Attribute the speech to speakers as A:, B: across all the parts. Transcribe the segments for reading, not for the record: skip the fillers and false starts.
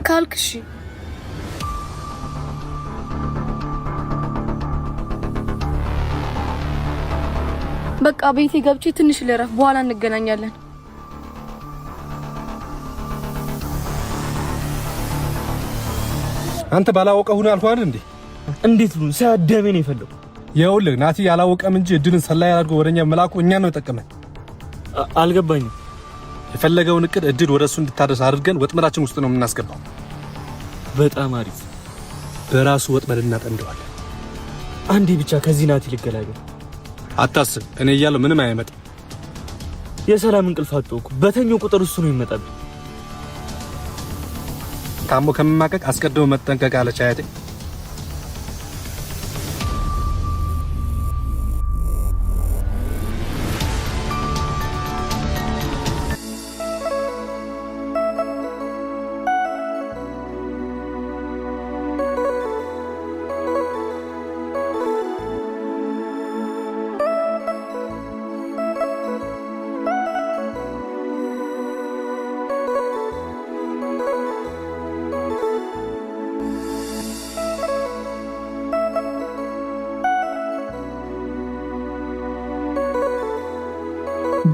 A: ካልክሽ በቃ ቤቴ ገብቼ ትንሽ ልረፍ፣ በኋላ እንገናኛለን።
B: አንተ ባላወቀው ነው አልኳት እንዴ?
C: እንዴት ነው ሳያደመኝ ነው የፈለኩ?
B: ይኸውልህ ናቲ ያላወቀም እንጂ እድልን ሰላይ አድርጎ ወደኛ መላኩ እኛ ነው የጠቀመን።
C: አልገባኝም።
B: የፈለገውን እቅድ እድል ወደሱ እንድታደርስ አድርገን ወጥመዳችን ውስጥ ነው የምናስገባው።
C: በጣም አሪፍ።
B: በራሱ ወጥመድ እናጠምደዋለን።
C: አንዴ ብቻ ከዚህ ናቲ ልገላገል።
B: አታስብ፣ እኔ እያለሁ ምንም አይመጣም።
C: የሰላም እንቅልፍ አጥቶኩ በተኛው ቁጥር እሱ ነው የሚመጣብኝ።
B: ታሞ ከመማቀቅ አስቀድሞ መጠንቀቅ አለች አያቴ።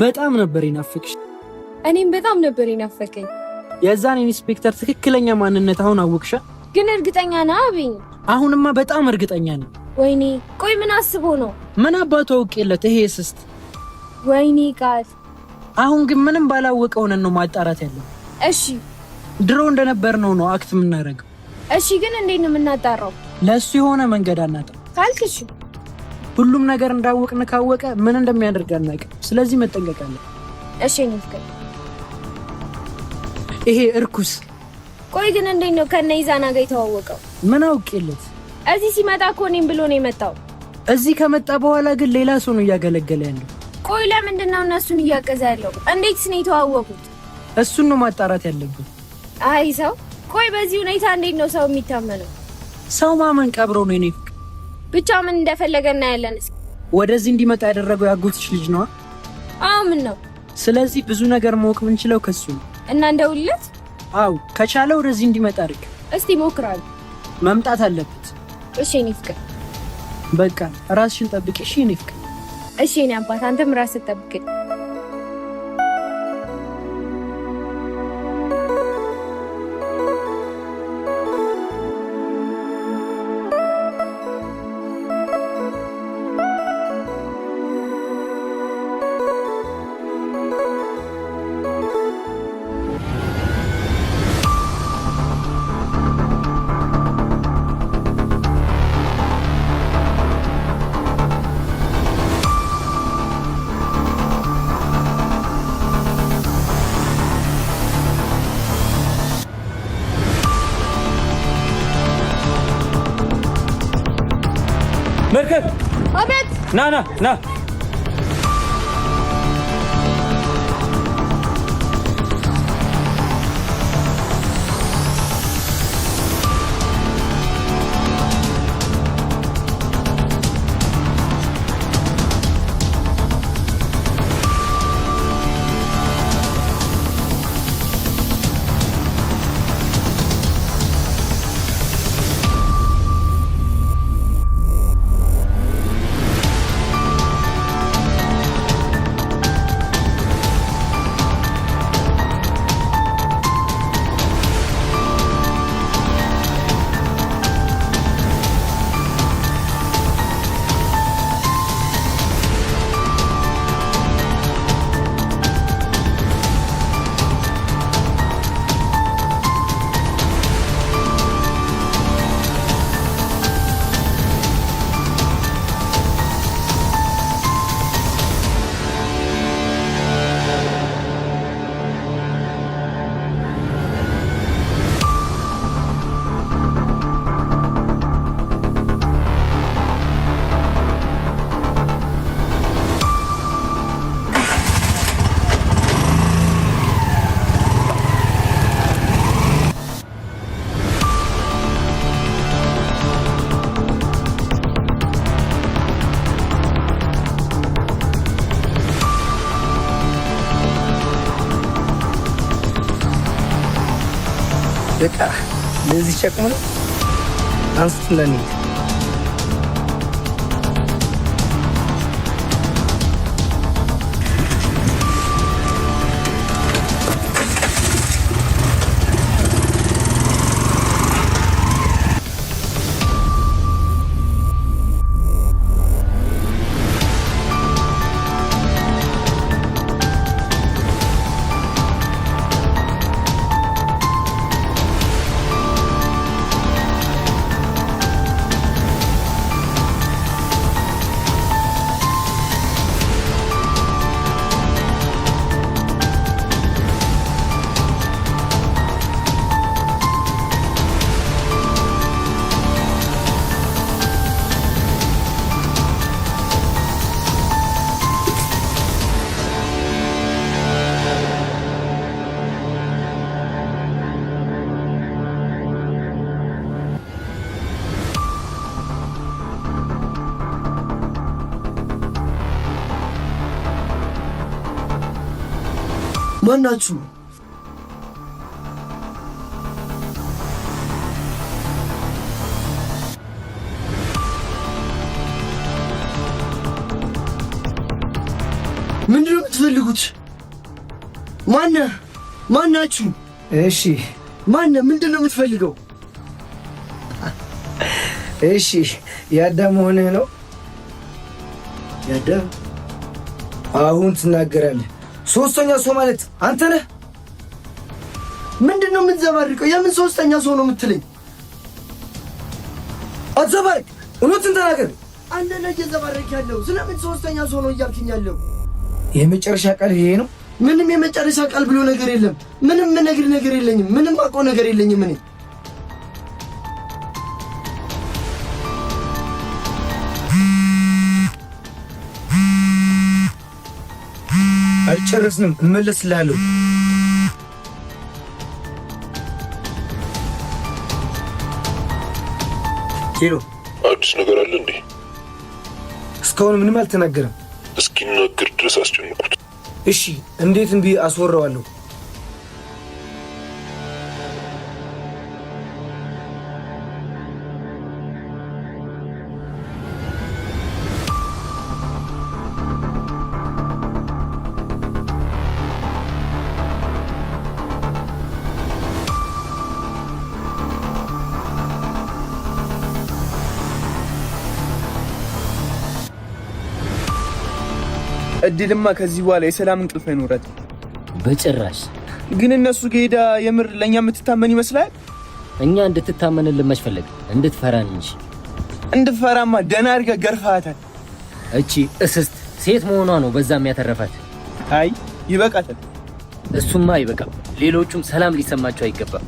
D: በጣም ነበር ይናፍቅሽ።
A: እኔም በጣም ነበር ይናፈቀኝ።
D: የዛን ኢንስፔክተር ትክክለኛ ማንነት አሁን አወቅሻ?
A: ግን እርግጠኛ ነህ አብኝ?
D: አሁንማ በጣም እርግጠኛ ነኝ።
A: ወይኔ ቆይ ምን አስቦ ነው?
D: ምን አባቱ አውቄለት ይሄ ስስት።
A: ወይኔ ቃል።
D: አሁን ግን ምንም ባላወቀው ነው ማጣራት ያለው።
A: እሺ
D: ድሮ እንደነበርነው ነው አክት የምናደርገው።
A: እሺ ግን እንዴት ነው የምናጣራው?
D: ለሱ የሆነ መንገድ አናጣም
A: ካልክሽ
D: ሁሉም ነገር እንዳወቅን ካወቀ ምን እንደሚያደርግ አናውቅም። ስለዚህ መጠንቀቅ አለ።
A: እሺ ንፍከኝ።
D: ይሄ እርኩስ።
A: ቆይ ግን እንዴት ነው ከነ ይዛና ጋር የተዋወቀው?
D: ምን አውቄለት?
A: እዚህ ሲመጣ እኮ እኔም ብሎ ነው የመጣው።
D: እዚህ ከመጣ በኋላ ግን ሌላ ሰው ነው እያገለገለ ያለው።
A: ቆይ ለምንድን ነው እነሱን እያገዘ ያለው? እንዴትስ ነው የተዋወቁት?
D: እሱን ነው ማጣራት ያለብን።
A: አይ ሰው ቆይ በዚህ ሁኔታ እንዴት ነው ሰው የሚታመነው?
D: ሰው ማመን ቀብሮ ነው የኔ
A: ብቻ ምን እንደፈለገ እናያለን።
D: ወደዚህ እንዲመጣ ያደረገው ያጎትሽ ልጅ ነው።
A: አዎ ምን ነው?
D: ስለዚህ ብዙ ነገር ማወቅ ምንችለው ከሱ ነው።
A: እና እንደውልለት?
D: አው ከቻለ ወደዚህ እንዲመጣ አድርግ።
A: እስቲ ሞክራለሁ።
D: መምጣት አለበት።
A: እሺ ንፍቅ።
D: በቃ ራስሽን ጠብቂ። እሺ ንፍቅ።
A: እሺ እኔ አባት አንተም ራስህን ጠብቅ።
C: መርከብ
A: አቤት።
C: ና ና ና
D: በቃ ለዚህ ቸክሙ ነው አንስተን
E: ማናችሁ? ምንድነው የምትፈልጉት? ማናችሁ?
D: እሺ
E: ምንድነው የምትፈልገው?
D: እሺ ያዳም ሆነህ ነው?
E: ያዳም?
D: አሁን ትናገራለህ። ሶስተኛ ሰው ማለት አንተ ነህ?
E: ምንድነው የምትዘባርቀው? የምን ሶስተኛ ሰው ነው የምትለኝ?
D: አትዘባርቅ፣ እውነቱን ተናገር።
E: አንተ ነህ እየዘባረክ ያለው። ስለምን ሶስተኛ ሰው ነው እያልክኝ ያለው?
D: የመጨረሻ ቃል ይሄ ነው?
E: ምንም የመጨረሻ ቃል ብሎ ነገር የለም። ምንም የምነግርህ ነገር የለኝም። ምንም አውቀው ነገር የለኝም እኔ።
D: አልጨረስንም፣ እመለስልሃለሁ። ሄሎ፣
F: አዲስ ነገር አለ እንዴ?
D: እስካሁን ምንም አልተናገረም።
F: እስኪናገር ድረስ አስጨንቁት።
D: እሺ፣ እንዴት እምቢ አስወራዋለሁ?
C: እድልማ ከዚህ በኋላ የሰላም እንቅልፍ አይኖራት
G: በጭራሽ።
C: ግን እነሱ ጌዳ የምር ለኛ የምትታመን ይመስላል።
G: እኛ እንድትታመንልን መሽፈለግ እንድትፈራን እንጂ።
C: እንድትፈራማ ደና አድርገህ ገርፋታል።
G: እቺ እስስት ሴት መሆኗ ነው በዛም ያተረፋት።
C: አይ ይበቃታል።
G: እሱማ አይበቃም። ሌሎቹም ሰላም ሊሰማቸው አይገባም።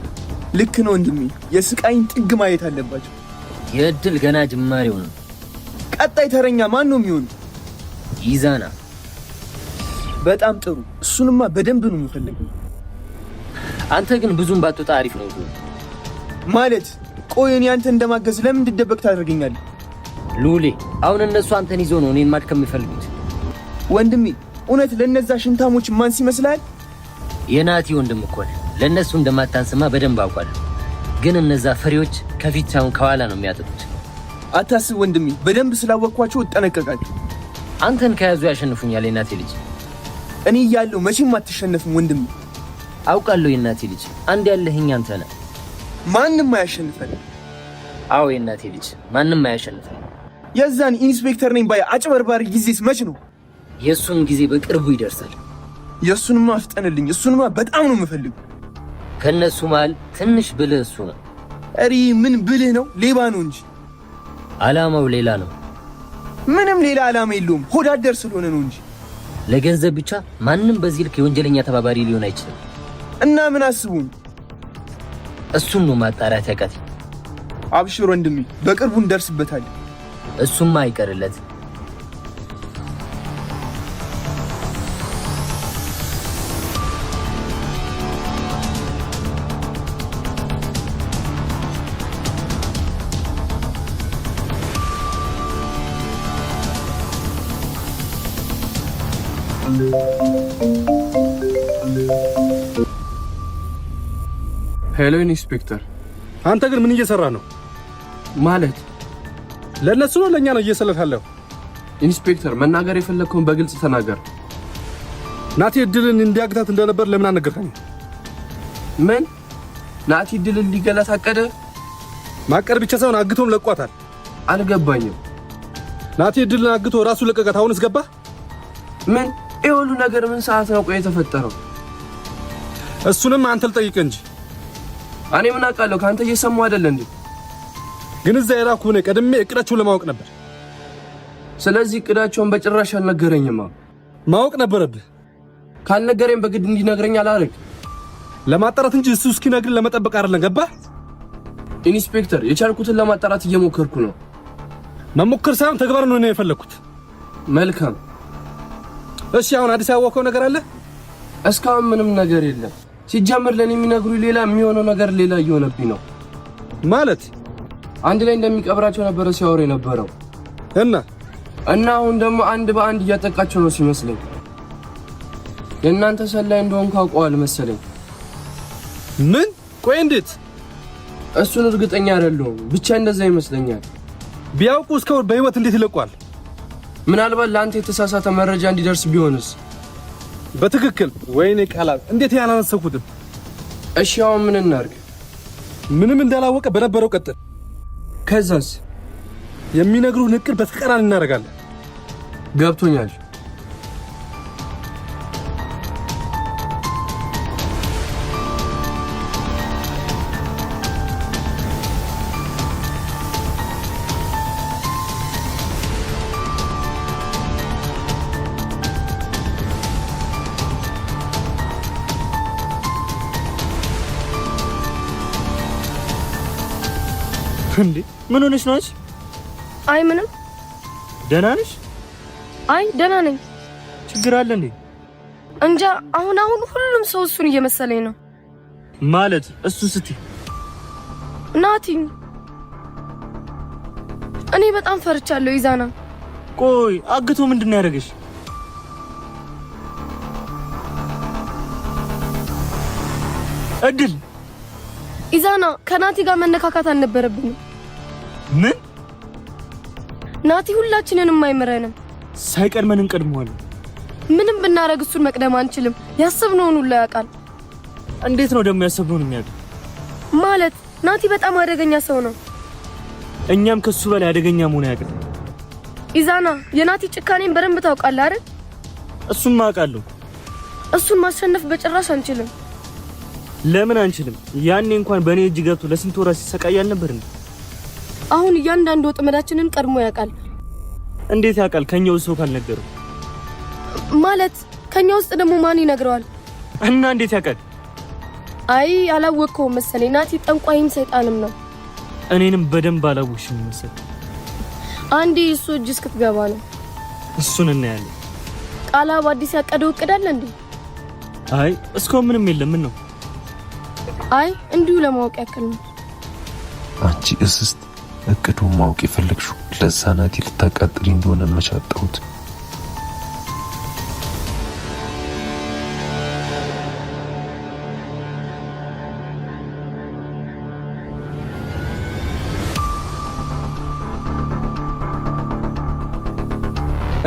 C: ልክ ነው ወንድሜ፣ የስቃይን ጥግ ማየት አለባቸው።
G: የእድል ገና ጅማሬው ነው።
C: ቀጣይ ተረኛ ማን ነው የሚሆነው?
G: ይዛና።
C: በጣም ጥሩ። እሱንማ በደንብ ነው የምፈልገው።
G: አንተ ግን ብዙም ባትወጣ አሪፍ ነው
C: ማለት። ቆይ እኔ አንተ እንደማገዝ ለምን እንድደበቅ ታደርገኛለህ?
G: ሉሌ፣ አሁን እነሱ አንተን ይዞ ነው እኔን ማድከም የሚፈልጉት።
C: ወንድሜ፣ እውነት ለነዛ ሽንታሞች ማንስ ይመስላል?
G: የናቲ ወንድም እኮ ነህ። ለነሱ እንደማታንስማ በደንብ አውቃለሁ። ግን እነዛ ፈሪዎች ከፊት ሳይሆን ከኋላ ነው የሚያጠቁት።
C: አታስብ ወንድሜ፣ በደንብ ስላወቅኳቸው እጠነቀቃለሁ።
G: አንተን ከያዙ ያሸንፉኛል የናቲ ልጅ።
C: እኔ እያለሁ መቼም አትሸነፍም ወንድሜ።
G: አውቃለሁ የናቲ ልጅ፣ አንድ ያለህኝ አንተ ነህ።
C: ማንም አያሸንፈን።
G: አዎ የናቲ ልጅ፣ ማንም አያሸንፈን።
C: የዛን ኢንስፔክተር ነኝ ባይ አጭበርባሪ ጊዜስ መች ነው?
G: የሱን ጊዜ በቅርቡ ይደርሳል።
C: የሱንማ አፍጠንልኝ። እሱንማ በጣም ነው የምፈልገው።
G: ከነሱ መሃል ትንሽ ብልህ እሱ ነው።
C: እሪ ምን ብልህ ነው? ሌባ ነው እንጂ
G: ዓላማው ሌላ ነው።
C: ምንም ሌላ ዓላማ የለውም። ሆዳደር ስለሆነ ነው እንጂ።
G: ለገንዘብ ብቻ ማንም በዚህ ልክ የወንጀለኛ ተባባሪ ሊሆን አይችልም።
C: እና ምን አስቡን?
G: እሱን ነው ማጣራት ያቃተኝ።
C: አብሽር ወንድሜ፣ በቅርቡ እንደርስበታለን።
G: እሱማ አይቀርለት።
H: ሄሎ ኢንስፔክተር።
B: አንተ ግን ምን እየሰራ ነው?
H: ማለት
B: ለነሱ ነው ለኛ ነው እየሰለታለሁ?
H: ኢንስፔክተር መናገር የፈለከውን በግልጽ ተናገር።
B: ናቲ እድልን እንዲያግታት እንደነበር ለምን አነገርከኝ?
H: ምን? ናቲ እድልን ሊገላት አቀደ?
B: ማቀር ብቻ ሳይሆን አግቶም ለቋታል።
H: አልገባኝም።
B: ናቲ እድልን አግቶ ራሱ ለቀቀት። አሁንስ ገባ?
H: ምን? ይሁሉ ነገር ምን ሰዓት ነው ቆይ የተፈጠረው?
B: እሱንም አንተ ልጠይቅ እንጂ
H: እኔ ምን አውቃለሁ? ካንተ እየሰማሁ አይደል እንዴ?
B: ግን እዛ የላኩህ እኔ ቀድሜ እቅዳቸውን ለማወቅ ነበር።
H: ስለዚህ እቅዳቸውን በጭራሽ አልነገረኝማ።
B: ማወቅ ነበረብህ።
H: ካልነገረኝ በግድ እንዲነግረኝ አላረግ።
B: ለማጣራት እንጂ እሱ እስኪነግር ለመጠበቅ አይደለም። ገባህ?
H: ኢንስፔክተር የቻልኩትን ለማጣራት እየሞከርኩ ነው።
B: መሞከር ሳይሆን ተግባር ነው የፈለኩት።
H: መልካም።
B: እሺ አሁን አዲስ ያወቀው ነገር አለ?
H: እስካሁን ምንም ነገር የለም። ሲጀምር ለኔ የሚነግሩኝ ሌላ የሚሆነው ነገር ሌላ እየሆነብኝ ነው።
B: ማለት
H: አንድ ላይ እንደሚቀብራቸው ነበር ሲያወሩ የነበረው እና አሁን ደግሞ አንድ በአንድ እያጠቃቸው ነው ሲመስለኝ። የእናንተ ሰላይ እንደሆንኩ አውቀዋል መሰለኝ።
B: ምን? ቆይ እንዴት?
H: እሱን እርግጠኛ አይደለሁም፣ ብቻ እንደዛ ይመስለኛል።
B: ቢያውቁ እስካሁን በህይወት እንዴት ይለቋል?
H: ምናልባት ለአንተ የተሳሳተ መረጃ እንዲደርስ ቢሆንስ?
B: በትክክል። ወይኔ ቃላት እንዴት ያላነሰኩትም።
H: እሺ አሁን ምን እናርግ?
B: ምንም እንዳላወቀ በነበረው ቀጥል።
H: ከዛስ?
B: የሚነግሩህ ንቅር በተቃራኒ እናደርጋለን።
H: ገብቶኛል።
C: እንዴ ምን ሆነሽ ነው?
A: አይ ምንም።
C: ደህና ነሽ?
A: አይ ደህና ነኝ።
C: ችግር አለ እንዴ?
A: እንጃ አሁን ሁሉም ሰው እሱን እየመሰለኝ ነው።
C: ማለት እሱ ስትይ
A: ናቲ፣ እኔ በጣም ፈርቻለሁ። ኢዛና
C: ቆይ አግቶ ምንድነው ያደረገሽ? እድል
A: ኢዛና ከናቲ ጋር መነካካት አልነበረብኝም።
C: ምን?
A: ናቲ ሁላችንንም አይመረንም።
C: ሳይቀድመን እንቀድመዋለን።
A: ምንም ብናረግ እሱን መቅደም አንችልም። ያሰብነውን ሁሉ ያውቃል።
C: እንዴት ነው ደግሞ ያሰብነውን የሚያውቅ?
A: ማለት ናቲ በጣም አደገኛ ሰው ነው።
C: እኛም ከሱ በላይ አደገኛ መሆን ያውቃል።
A: ኢዛና የናቲ ጭካኔን በደንብ ታውቃለህ አይደል?
C: እሱን ማውቃለሁ።
A: እሱን ማሸነፍ በጭራሽ አንችልም።
C: ለምን አንችልም? ያኔ እንኳን በእኔ እጅ ገብቶ ለስንት ወራት ሲሰቃይ አልነበር እንዴ?
A: አሁን እያንዳንዱ ወጥመዳችንን ቀድሞ ያውቃል።
C: እንዴት ያውቃል? ከኛው ሰው ካልነገረው
A: ማለት ከኛ ውስጥ ደግሞ ማን ይነግረዋል?
C: እና እንዴት ያውቃል?
A: አይ አላወቅከውም መሰለኝ። ናቲ ጠንቋይም ሰይጣንም ነው።
C: እኔንም በደንብ አላወቅሽም መሰለኝ።
A: አንዴ እሱ እጅ እስክትገባ ነው።
C: እሱን እናያለን።
A: ቃላብ አዲስ ያቀደው እቅድ አለ እንዴ?
C: አይ እስካሁን ምንም የለም። ምን ነው?
A: አይ እንዲሁ ለማወቅ ያክል ነው።
F: አንቺ እስስት እቅዱን ማወቅ የፈለግሽው ለዛ ናቲ ልታቃጥሪ እንደሆነ መቻጣሁት።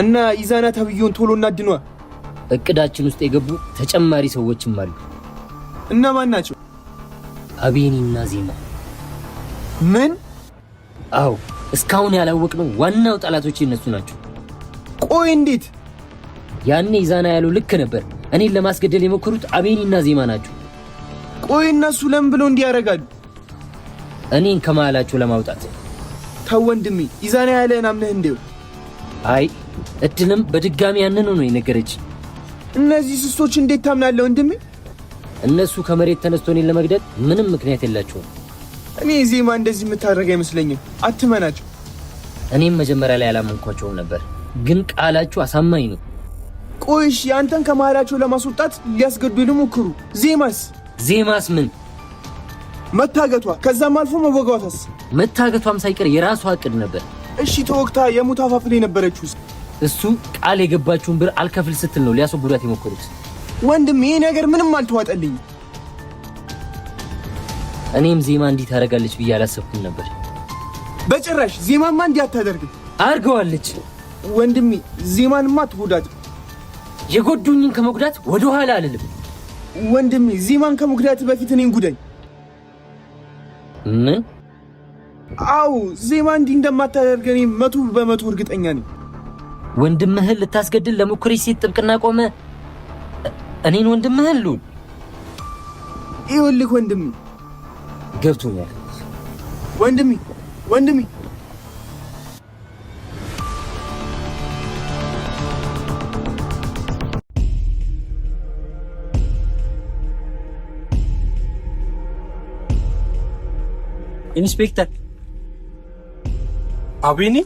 C: እና ኢዛና ተብዩን ቶሎ እናድኗ።
G: እቅዳችን ውስጥ የገቡ ተጨማሪ ሰዎችም አሉ።
C: እና ማን ናቸው?
G: አቤኒና ዜማ።
C: ምን?
G: አዎ እስካሁን ያላወቅነው ዋናው ጠላቶች እነሱ ናቸው።
C: ቆይ እንዴት?
G: ያኔ ኢዛና ያለው ልክ ነበር። እኔን ለማስገደል የሞከሩት አቤኒና ዜማ ናቸው።
C: ቆይ እነሱ ለምን ብለው እንዲያረጋሉ?
G: እኔን ከመሃላቸው ለማውጣት።
C: ተው ወንድሜ፣ ኢዛና ያለን አምነህ እንደው።
G: አይ እድልም በድጋሚ ያንን ነው የነገረች።
C: እነዚህ ስስቶች እንዴት ታምናለህ ወንድሜ?
G: እነሱ ከመሬት ተነስቶ እኔን ለመግደል ምንም ምክንያት የላቸውም።
C: እኔ ዜማ እንደዚህ የምታደርግ አይመስለኝም። አትመናቸው።
G: እኔም መጀመሪያ ላይ አላመንኳቸውም ነበር፣ ግን ቃላችሁ አሳማኝ ነው።
C: ቆይሽ አንተን ከመሃላቸው ለማስወጣት ሊያስገድሉ ሞክሩ። ዜማስ
G: ምን?
C: መታገቷ፣ ከዛም አልፎ መወጋቷስ?
G: መታገቷም ሳይቀር የራሷ እቅድ ነበር።
C: እሺ ተወግታ የሙት አፋፍ ላይ ነበረችው።
G: እሱ ቃል የገባችውን ብር አልከፍል ስትል ነው ሊያስወግዷት የሞከሩት።
C: ወንድም ይሄ ነገር ምንም አልተዋጠልኝ።
G: እኔም ዜማ እንዲህ ታደርጋለች ብዬ አላሰብኩም ነበር።
C: በጭራሽ ዜማማ እንዲህ አታደርግም።
G: አድርገዋለች።
C: ወንድሜ ዜማንማ አትጎዳት።
G: የጎዱኝን ከመጉዳት ወደ ኋላ አልልም።
C: ወንድሜ ዜማን ከመጉዳት በፊት እኔን ጉዳኝ።
G: ምን?
C: አው ዜማ እንዲህ እንደማታደርገኝ 100% እርግጠኛ ነኝ።
G: ወንድምህን ልታስገድል ለሙከሬ ሴት ጥብቅና ቆመ። እኔን ወንድምህን ሉል
C: ይኸውልህ ወንድሜ
G: ገብቶኛል።
C: ወንድሜ
D: ኢንስፔክተር
B: አቤኒ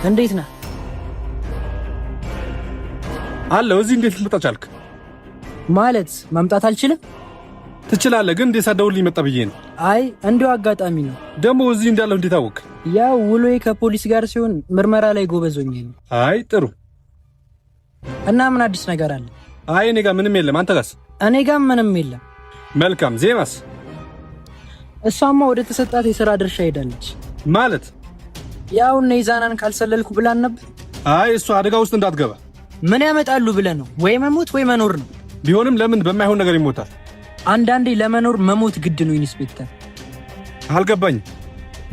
D: እንዴት ነህ?
B: አለው። እዚህ እንዴት ልመጣ ቻልክ?
D: ማለት መምጣት አልችልም?
B: ትችላለህ፣ ግን እንዴት ሳደውልኝ መጣ ብዬ ነው።
D: አይ እንዲሁ አጋጣሚ ነው።
B: ደግሞ እዚህ እንዳለው እንዴት አወቅ?
D: ያው ውሎዬ ከፖሊስ ጋር ሲሆን ምርመራ ላይ ጎበዞኝ ነው።
B: አይ ጥሩ።
D: እና ምን አዲስ ነገር አለ?
B: አይ እኔ ጋር ምንም የለም። አንተ ጋርስ?
D: እኔ ጋር ምንም የለም።
B: መልካም። ዜማስ?
D: እሷማ ወደ ተሰጣት የሥራ ድርሻ ሄዳለች።
B: ማለት
D: ያው እነ ይዛናን ካልሰለልኩ ብላን ነበር።
B: አይ እሷ አደጋ ውስጥ እንዳትገባ።
D: ምን ያመጣሉ ብለህ ነው? ወይ መሞት ወይ መኖር ነው።
B: ቢሆንም ለምን በማይሆን ነገር ይሞታል?
D: አንዳንዴ ለመኖር መሞት ግድ ነው ኢንስፔክተር።
B: አልገባኝም።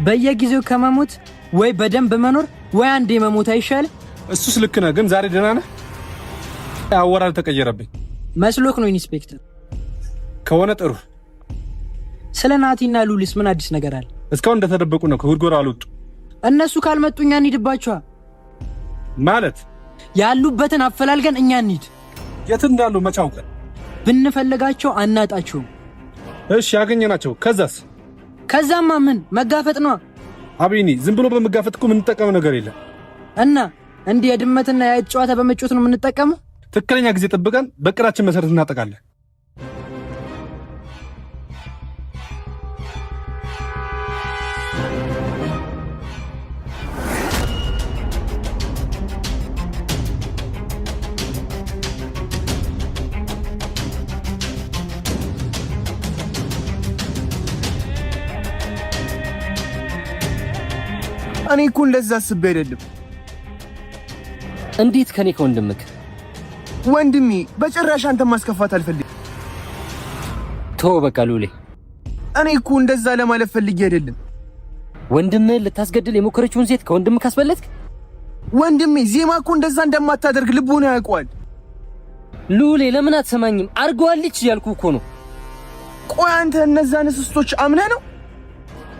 D: በየጊዜው ከመሞት ወይ በደንብ መኖር ወይ አንዴ መሞት አይሻልም?
B: እሱስ ልክ ነህ፣ ግን ዛሬ ደህና ነህ? አወራር ተቀየረብኝ
D: መስሎክ ነው ኢንስፔክተር።
B: ከሆነ ጥሩ።
D: ስለ ናቲና ሉሊስ ምን አዲስ ነገር አለ?
B: እስካሁን እንደተደበቁ ነው። ከጉድጎራ አልወጡ።
D: እነሱ ካልመጡ እኛ እንሂድባቸዋል።
B: ማለት
D: ያሉበትን አፈላልገን እኛ እንሂድ።
B: የት እንዳሉ መጫውቀን
D: ብንፈልጋቸው አናጣቸውም።
B: እሺ ያገኘናቸው ከዛስ?
D: ከዛማ ምን መጋፈጥ ነው
B: አቤኒ። ዝም ብሎ በመጋፈጥ እኮ የምንጠቀመው ነገር የለም።
D: እና እንዲህ የድመትና የአይጥ ጨዋታ በመጮት ነው የምንጠቀመው።
B: ትክክለኛ ጊዜ ጠብቀን በቅራችን መሰረት እናጠቃለን።
C: እኔ እኮ እንደዛ አስቤ አይደለም።
G: እንዴት ከኔ ከወንድምክ?
C: ወንድሜ በጭራሽ አንተ ማስከፋት አልፈልግም።
G: ተው በቃ ሉሌ።
C: እኔ እኮ እንደዛ ለማለት ፈልጌ አይደለም።
G: ወንድምህን ልታስገድል የሞከረችውን ሴት ከወንድምክ አስበለጥክ?
C: ወንድሜ ዜማ እኮ እንደዛ እንደማታደርግ ልቦና ያውቀዋል።
G: ሉሌ ለምን አትሰማኝም? አርገዋለች እያልኩ እኮ ነው።
C: ቆይ አንተ እነዛን እንስቶች አምነህ ነው?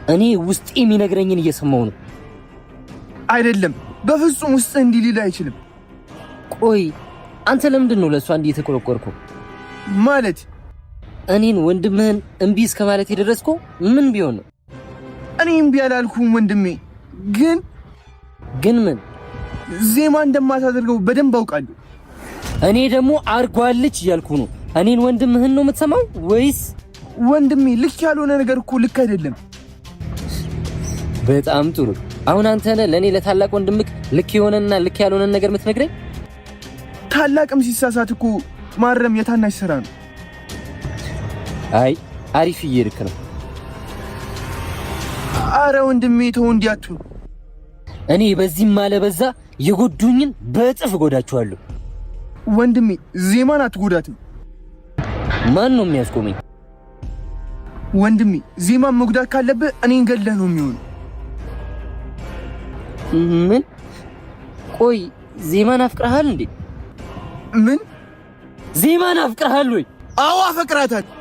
G: እኔ ውስጥ የሚነግረኝን እየሰማው ነው።
C: አይደለም በፍጹም ውስጥ እንዲህ ሊል አይችልም።
G: ቆይ አንተ ለምንድን ነው ለእሷ እንዲህ የተቆረቆርከው?
C: ማለት
G: እኔን ወንድምህን እምቢ እስከ ማለት የደረስከው ምን ቢሆን ነው?
C: እኔ እምቢ አላልኩም ወንድሜ። ግን
G: ምን?
C: ዜማ እንደማታደርገው በደንብ አውቃለሁ።
G: እኔ ደግሞ አርጓለች እያልኩ ነው። እኔን ወንድምህን ነው የምትሰማው ወይስ?
C: ወንድሜ ልክ ያልሆነ ነገር እኮ ልክ አይደለም።
G: በጣም ጥሩ። አሁን አንተ ነህ ለኔ ለታላቅ ወንድምክ ልክ የሆነና ልክ ያልሆነ ነገር የምትነግረኝ?
C: ታላቅም ሲሳሳት እኮ ማረም የታናሽ ስራ ነው።
G: አይ አሪፍ እየሄድክ ነው።
C: አረ ወንድሜ ተው እንዲያቱ።
G: እኔ በዚህም ማለበዛ የጎዱኝን በእጥፍ ጎዳቸዋለሁ።
C: ወንድሜ ዜማን አትጎዳትም።
G: ማን ነው የሚያስቆመኝ?
C: ወንድሜ ዜማን መጉዳት ካለብህ እኔን ገለህ ነው የሚሆነው።
G: ምን? ቆይ ዜማን አፍቅረሃል እንዴ?
C: ምን?
G: ዜማን አፍቅረሃል ወይ?
C: አዎ አፈቅራታለሁ።